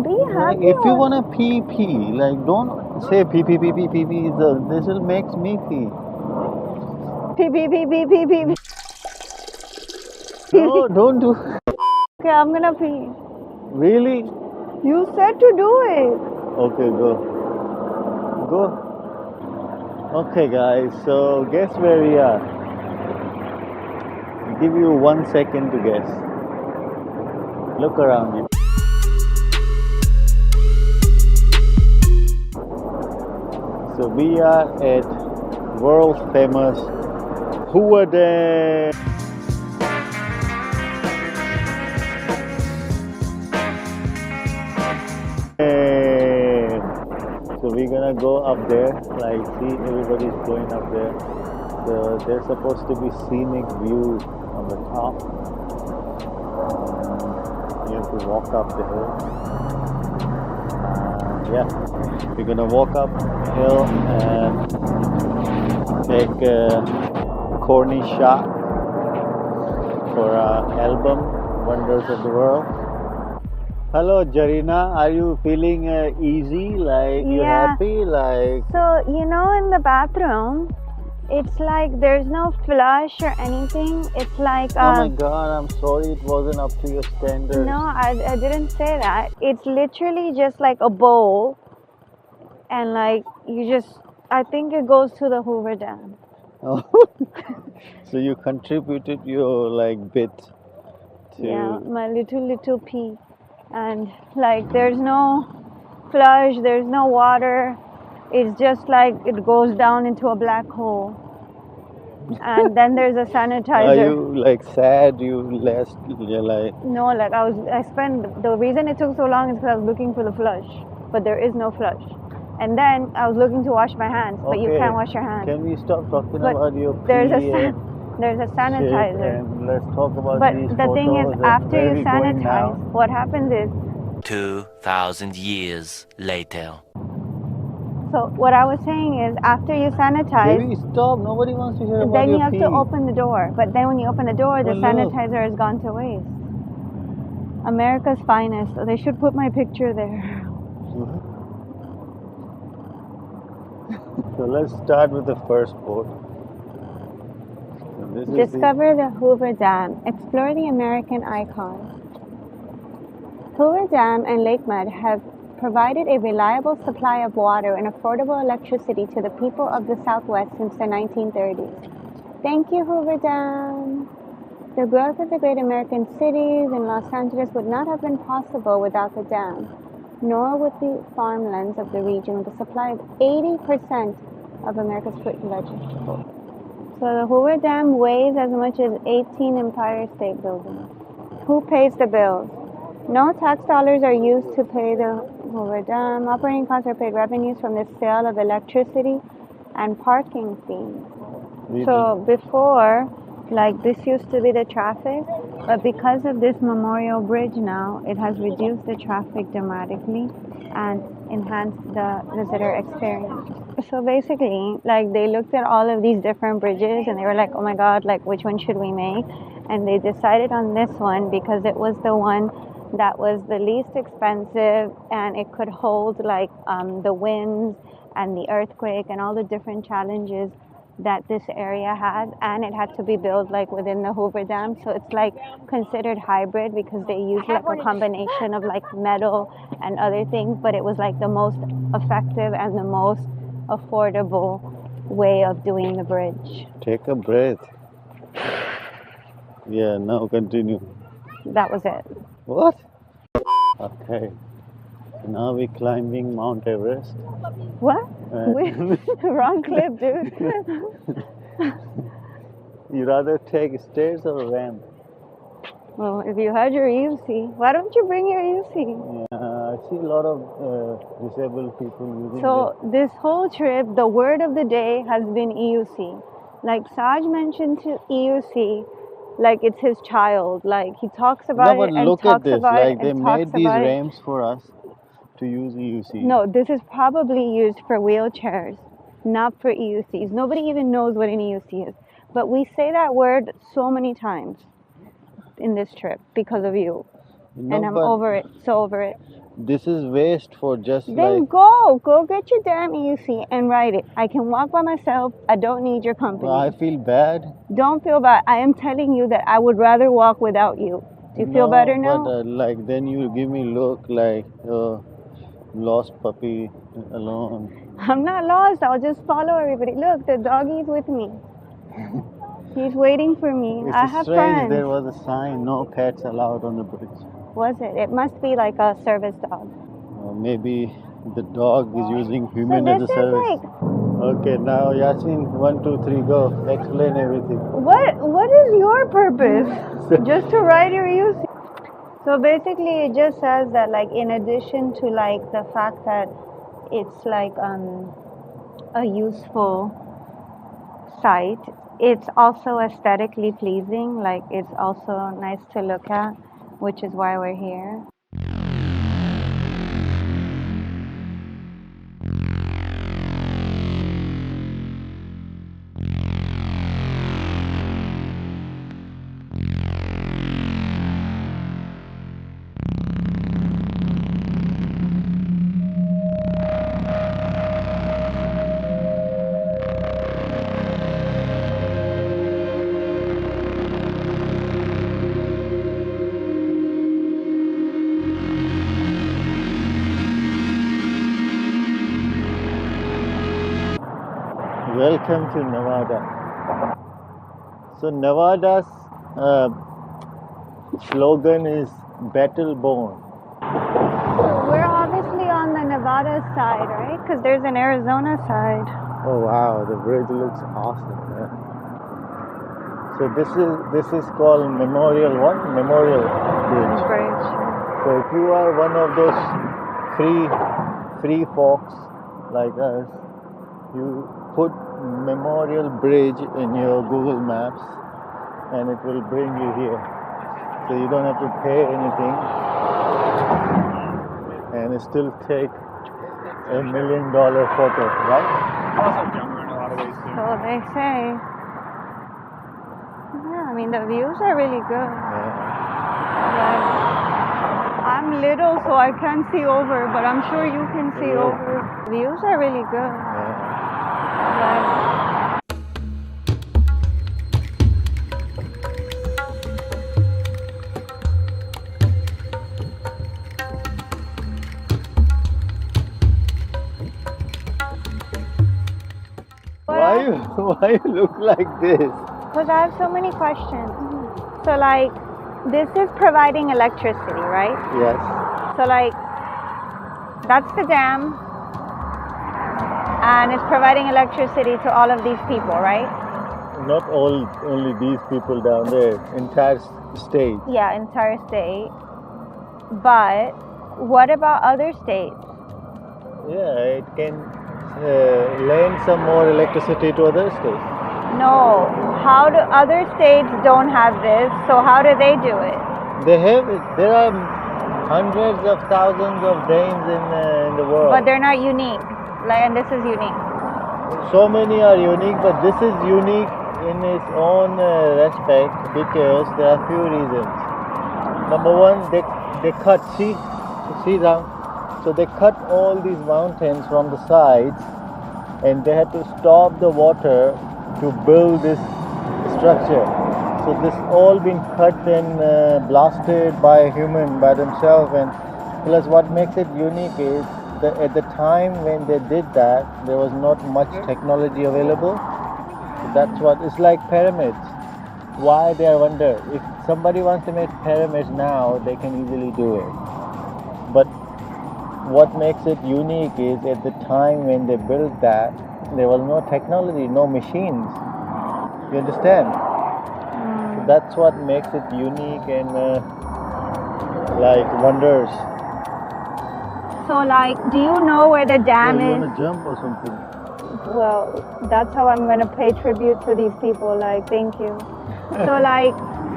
be Like, happy. if you wanna pee, pee. Like, don't say pee, pee, pee, pee, pee, pee. This will make me pee. Pee, pee, pee, pee, pee, pee. No, don't do. Okay, I'm gonna pee. Really? You said to do it. Okay, go. Go. Okay, guys. So guess where we are. I'll give you 1 second to guess. Look around you. So we are at world famous Hoover Dam. So we're gonna go up there, like see everybody's going up there. So there's supposed to be scenic view on the top. You have to walk up the hill. Yeah, we're gonna walk up hill and take a corny shot for our album Wonders of the World. Hello Jarina, are you feeling easy? Like you Yeah. happy? Like So, in the bathroom, it's like there's no flush or anything. It's like, oh my god, I'm sorry it wasn't up to your standards. no, I didn't say that. It's literally just like a bowl. And like, I think it goes to the Hoover Dam. So you contributed your like bit to Yeah, my little pea. And like, there's no flush, there's no water. It's just like it goes down into a black hole. And then there's a Are sanitizer. you like sad? You're like No, like the reason it took so long is because I was looking for the flush, but there is no flush. And then I was looking to wash my hands, but you okay, can't wash your hands. Can we stop talking But about your There's pee and there's a shit sanitizer. and let's talk about But these the thing is, photos and after where you we going sanitize, now. what happens is, 2,000 years later. so what I was saying is, after you sanitize, Baby, stop! Nobody wants to hear about then you your have pee. to open the door. But then when you open the door, the Oh, look. sanitizer has gone to waste. America's finest. So they should put my picture there. So let's start with the first boat. So this is Discover the Hoover Dam. Explore the American icon. Hoover Dam and Lake Mud have provided a reliable supply of water and affordable electricity to the people of the Southwest since the 1930s. Thank you, Hoover Dam. The growth of the great American cities and Los Angeles would not have been possible without the dam, nor would the farmlands of the region with a supply of 80% of America's fruit and vegetables. So the Hoover Dam weighs as much as 18 Empire State Buildings. Who pays the bills? No tax dollars are used to pay the Hoover Dam. Operating costs are paid revenues from the sale of electricity and parking fees. So before, like this used to be the traffic, but because of this memorial bridge now, it has reduced the traffic dramatically and enhanced the visitor experience. So basically, like they looked at all of these different bridges and they were like, oh my God, like which one should we make? And they decided on this one because it was the one that was the least expensive and it could hold like the winds and the earthquake and all the different challenges that this area had, and it had to be built like within the Hoover Dam, so it's like considered hybrid because they use like a combination of like metal and other things, but it was like the most effective and the most affordable way of doing the bridge. Take a breath. Yeah, now continue. That was it. What? Okay. Now we're climbing Mount Everest. What? Wrong clip, dude. You rather take stairs or ramp? Well, if you had your EUC, why don't you bring your EUC? I see a lot of disabled people using So this whole trip, the word of the day has been EUC. Like Saj mentioned to EUC, like it's his child. Like he talks about No, but it and look at talks this. about Like it they and made talks these about it. ramps for us to use EUC. No, this is probably used for wheelchairs, not for EUCs. Nobody even knows what an EUC is. But we say that word so many times in this trip because of you. No, And I'm but over it, so over it. This is waste for just Then like. go get your damn EUC and ride it. I can walk by myself. I don't need your company. I feel bad. Don't feel bad. I am telling you that I would rather walk without you. Do you feel better now? But like then you give me look like lost puppy alone. I'm not lost. I'll just follow everybody. Look, the doggy's with me. He's waiting for me. It's I have strange. friends. There was a sign: no pets allowed on the bridge. Was it? It must be like a service dog. Maybe the dog is using So human as this a is service. like, Okay, now Yasin, 1, 2, 3, go. Explain everything. what is your purpose? Just to ride your EUC? So basically, it just says that like in addition to like the fact that it's like a useful site, it's also aesthetically pleasing. Like it's also nice to look at, which is why we're here. Welcome to Nevada. So Nevada's slogan is Battle Born. We're obviously on the Nevada side, right? Because there's an Arizona side. Oh wow, the bridge looks awesome. Yeah. So this is called Memorial Bridge. Bridge. So if you are one of those free folks like us, you put Memorial Bridge in your Google Maps and it will bring you here. So you don't have to pay anything and it still take $1 million photo, right? Also dumber in a lot of ways too. So they say. Yeah, I mean the views are really good. Like, I'm little, so I can't see over, but I'm sure you can see Yeah. over. Views are really good. Like, Why you look like this? because I have so many questions. So like, this is providing electricity, right? Yes. So like, that's the dam, and it's providing electricity to all of these people, right? Not only these people down there, entire state. Yeah, entire state. But what about other states? Yeah, it can lend some more electricity to other states. No. How do other states don't have this? So how do they do it? They have it. There are hundreds of thousands of dams in the world. But they're not unique. Like, and this is unique. So many are unique, but this is unique in its own respect because there are few reasons. Number one, they cut. See down. So they cut all these mountains from the sides, and they had to stop the water to build this structure. So this all been cut and blasted by a human by themselves. And plus, what makes it unique is that at the time when they did that, there was not much technology available. So that's what it's like pyramids. Why they are wonder? If somebody wants to make pyramids now, they can easily do it. But what makes it unique is at the time when they built that, there was no technology, no machines. You understand? So that's what makes it unique and like wonders. So like, do you know where the dam you is? want to jump or something? Well, that's how I'm going to pay tribute to these people. Like, thank you. So like,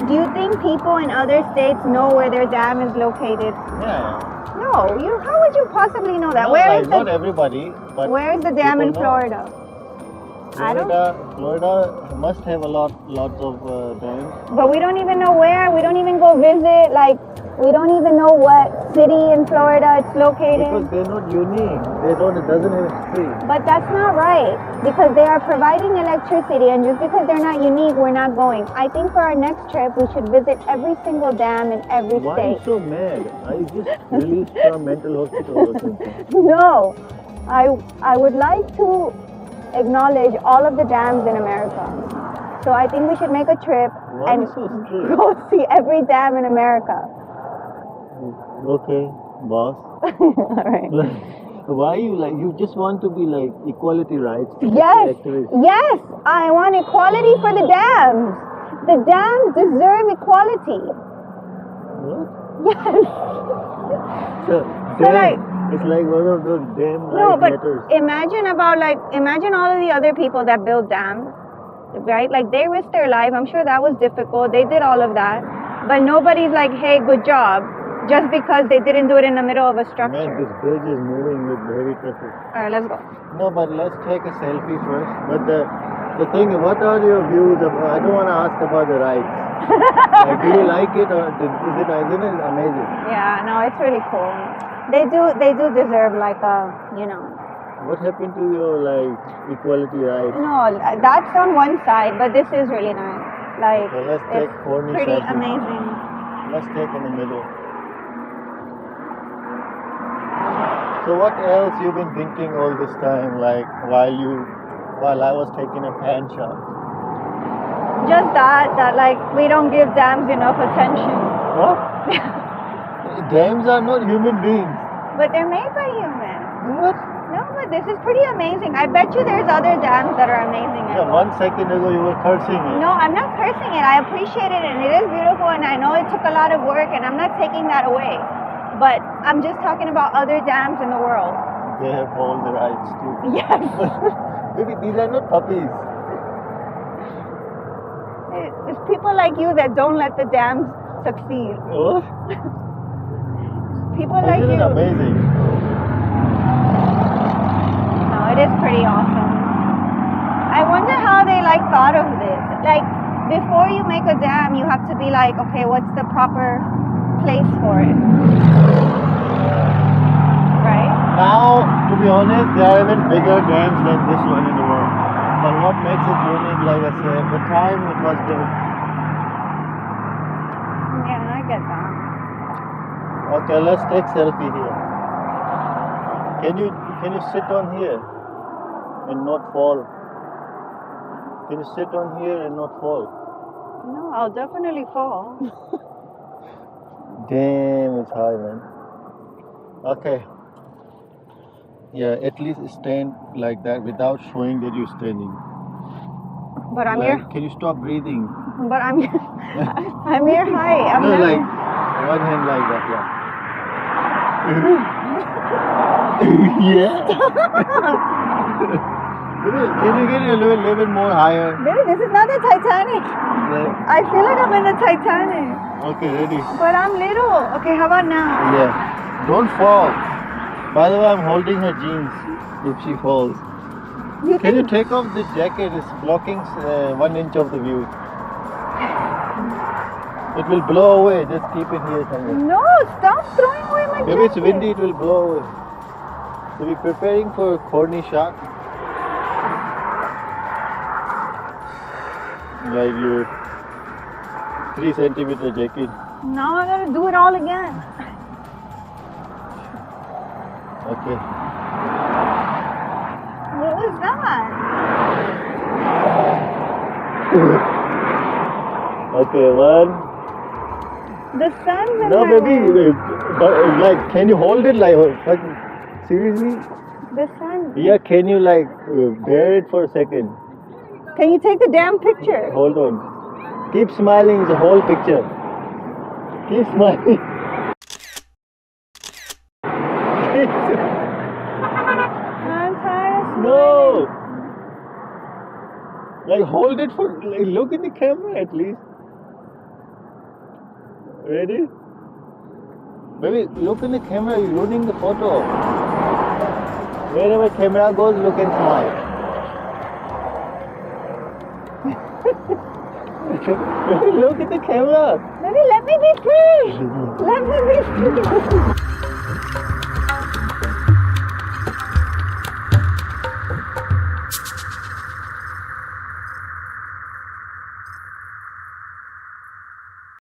do you think people in other states know where their dam is located? Yeah. No. How would you possibly know that? No, Where like, is not the everybody, but Where is the dam in people know. Florida? I don't. Florida must have lots of dams. But we don't even know where. We don't even go visit. Like, We don't even know what city in Florida it's located. Because they're not unique. They don't. It doesn't have history. But that's not right, because they are providing electricity, and just because they're not unique, we're not going. I think for our next trip, we should visit every single dam in every Why are you state. so mad? I just released from mental hospital or something. No, I would like to acknowledge all of the dams in America. So I think we should make a trip Why and are you so strict? go see every dam in America. Okay, boss. All right. Why you like? You just want to be like equality rights? Yes, Activist. yes, I want equality for the dams. The dams deserve equality. What? Yes. So, So, like- it's like one of those damn No, life but matters. imagine all of the other people that build dams, right? Like they risked their life. I'm sure that was difficult. They did all of that. But nobody's like, hey, good job, just because they didn't do it in the middle of a Man, structure. this bridge is moving with heavy traffic. All right, let's go. No, but let's take a selfie first. But the thing, what are your views about? I don't want to ask about the rides. Like, do you like it or isn't it amazing? Yeah, no, it's really cool. They do deserve like a, What happened to your like equality rights? No, that's on one side, but this is really nice. Like, So let's take it's Cornish pretty selfie. amazing. Let's take in the middle. So what else you've been thinking all this time, like while I was taking a pan shot? Just that like we don't give dams enough attention. What? Dams are not human beings. But they're made by humans. What? No, but this is pretty amazing. I bet you there's other dams that are amazing. as Yeah, well. 1 second ago you were cursing it. No, I'm not cursing it. I appreciate it, and it is beautiful, and I know it took a lot of work, and I'm not taking that away. But I'm just talking about other dams in the world. They have all the rights too. Yes. Maybe these are not puppies. It's people like you that don't let the dams succeed. What? People like Isn't it you. amazing? No, it is pretty awesome. I wonder how they thought of this. Like, before you make a dam, you have to be like, okay, what's the proper place for it? Right? Now, to be honest, there are even bigger dams than this one in the world. But what makes it unique, like I said, the time it was built. Yeah, I get that. Okay, let's take selfie here. Can you sit on here and not fall? Can you sit on here and not fall? No, I'll definitely fall. Damn, it's high, man. Okay. Yeah, at least stand like that without showing that you're standing. But I'm Like, here. can you stop breathing? But I'm I'm here high. I'm No, never- like one hand like that, yeah. Yeah. Can you get a little bit more higher? Baby, this is not the Titanic. Like, I feel like I'm in the Titanic. okay, ready? But I'm little. Okay, how about now? Yeah. Don't fall. By the way, I'm holding her jeans if she falls. Can you take off the jacket? It's blocking 1 inch of the view. It will blow away. Just keep it here somewhere. No, stop throwing away my Maybe it's jacket. windy, it will blow away. So we're preparing for a corny shot. Like your 3 centimeter jacket. Now I gotta do it all again. Okay. What was that? Okay, one. The sun's in No, my baby. way. But, like, can you hold it like, seriously? The sun. Yeah, can you like bear it for a second? Can you take the damn picture? Hold on. Keep smiling, the whole picture. Keep smiling. I'm tired of No! Like hold it for, like look in the camera at least. Ready? Baby, look in the camera, you're ruining the photo. Wherever camera goes, look and smile. Look at the camera. Maybe let me be free. Let me be free.